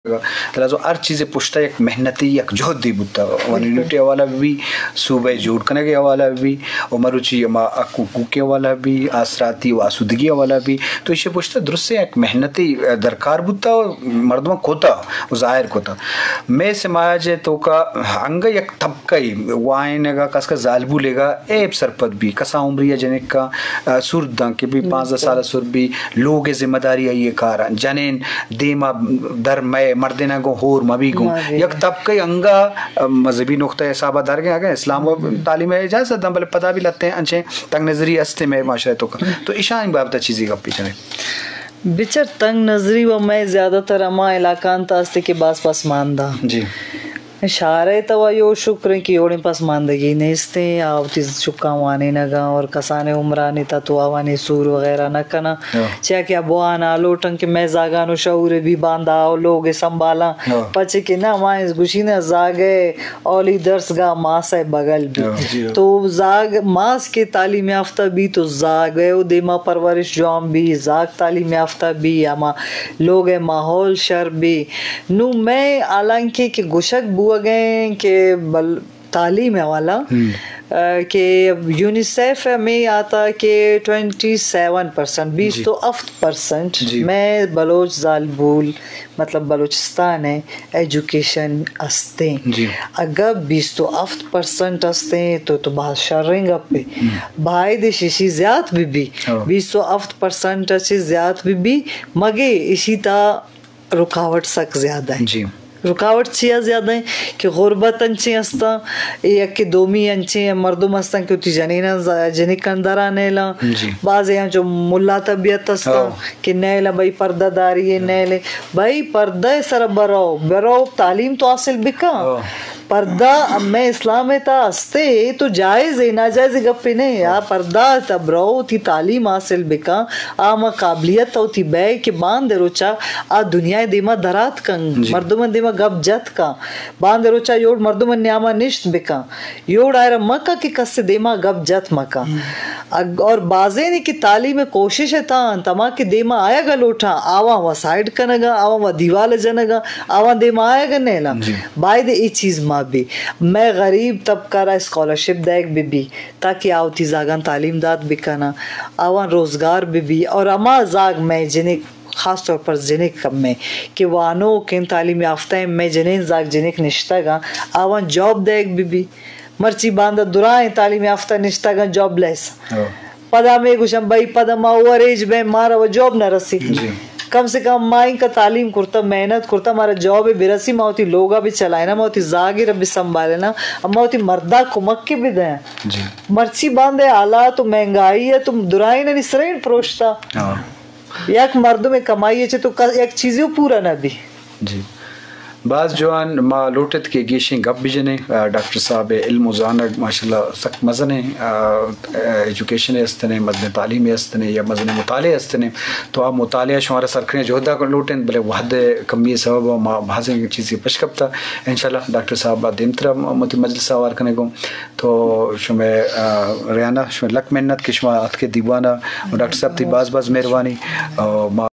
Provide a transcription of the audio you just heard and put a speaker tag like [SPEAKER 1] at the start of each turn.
[SPEAKER 1] تلازو ہر چیز پشتا ایک محنتی یک جہد دی بوتا ونیٹی حوالہ بھی صوبہ جوڑ کرنے کے حوالہ بھی مروچی حقوق کے حوالہ بھی آسراتی و آسودگی حوالہ بھی تو اسے پشتا درست سے ایک محنتی درکار بوتا مردمہ کوتا ظاہر کوتا میں سمایا جے تو کا ہنگا یک طبقی وائن گا کس کا ظالبو لے گا ایب سرپت بھی کسا عمریہ جنک کا سورد دن کے بھی 15 سالہ سور بھی لوگ ذمہ داری آئیے کارا جنین دیما در میں مردینہ کو ہور مبی گوں یک طبقی انگا مذہبی نقطہ حسابہ دار گئے آگئے اسلام و تعلیم اجازت دن بلے پتہ بھی لگتے ہیں انچے تنگ نظری استے میں معاشرتوں کا تو اشان بابتا چیزی کا پیچھنے
[SPEAKER 2] بچر تنگ نظری و میں زیادہ تر اما علاقان تاستے کے باس پسماندہ
[SPEAKER 1] جی
[SPEAKER 2] اشارے تو یو شکر کہ یوڑیں پسماندگی نیستے آوتی چکا وانے نگا اور کسانے عمرانے تا تو آوانے سور وغیرہ نہ کنا چاہ کہ ابو آنا لوٹن کہ میں زاگانو شعور بھی باندھا او لوگ سنبھالا پچے کہ نہ ماں اس گوشی نہ زاگے اولی درس گاہ ماس ہے بغل بھی تو زاگ ماس کے تعلیم یافتہ بھی تو زاگے او دیما پرورش جوام بھی زاگ تعلیم یافتہ بھی اما لوگ ماحول شر بھی نو میں حالانکہ کہ گشک بو گئے کہ تعلیم والا کہ یونیسیف میں آتا کہ 27% 20% میں بلوچ زالبول مطلب بلوچستان ہے ایجوکیشن استے اگر 27% استے تو بہت شرنگ اپے بھائی دے شیشی زیاد بھی 27% اچھے زیاد بھی مگے اسی تا رکاوٹ سک زیادہ ہے رکاوٹ چیا زیادہ ہیں کہ غربت انچیں استا یک کہ دومی انچیں مردم استا کہ اتی جنینا جنک اندرہ نیلا بعض یہاں جو ملا طبیعت استا کہ نیلا بھائی پردہ داری ہے نیلے بھائی پردہ سر برو تعلیم تو حاصل بکا پردہ میں اسلام تا استے تو جائز ہے ناجائز گپے نہیں یا پردہ تب رو تھی تعلیم حاصل بکا آما قابلیت تو تھی بے کہ باندھ روچا آ دنیا دیما درات کن مردم دیما گب جت کا باندھ روچا یوڑ مردم نیاما نشت بکا یوڑ آئرہ مکہ کی کس سے دیما گب جت مکا اور بازے نے کی تعلیم کوشش ہے تما کہ دیما آیا گا لوٹا آواں و سائڈ کنگا آواں و دیوال جنگا آواں دیما آیا گا نیلا بائی دے ای چیز ماں بھی میں غریب طبقہ را اسکالرشپ دیکھ بھی تاکہ آوتی زاگان تعلیم داد بکانا آوان روزگار بھی اور اما زاگ میں جنک خاص طور پر جنک کم میں کہ وانو کن تعلیم یافتہ ہیں میں جنین زاگ جنک نشتہ گا آوان جاب دیکھ بھی مرچی باندہ درائیں تعلیم یافتہ نشتہ گا جاب لیس پدا میں گوشم بھائی پدا ما اوور ایج بے مارا وہ جاب نہ رسی کم سے کم مائن کا تعلیم کرتا محنت کرتا ہمارا جاب برسی موتی لوگا بھی چلائنا موتی زاگی ربی سنبھالنا موتی مردہ کمک کے بھی دیں مرچی باندھے آلہ تو مہنگائی ہے تم درائی نہ نسرین پروشتا یک مردوں میں کمائی ہے تو ایک چیزیں پورا نہ بھی
[SPEAKER 1] جی بعض جوان ما لوٹت کے گیشیں گپ بھی جنے ڈاکٹر صاحب علم و زانگ ماشاءاللہ سخت مزنے ایجوکیشن استنے مزن تعلیم استنے یا مزن مطالعہ استنے تو آپ مطالعہ شمارا سرکھنے جوہدہ کر لوٹیں بلے وحد کمی سبب ما بھازیں چیزیں پشکب تھا انشاءاللہ ڈاکٹر صاحب دیمترہ مجلس آوار کرنے گوں تو شمیں ریانہ شمیں لک محنت کی شما ات کے دیوانہ ڈاکٹر صاحب تھی باز مہربانی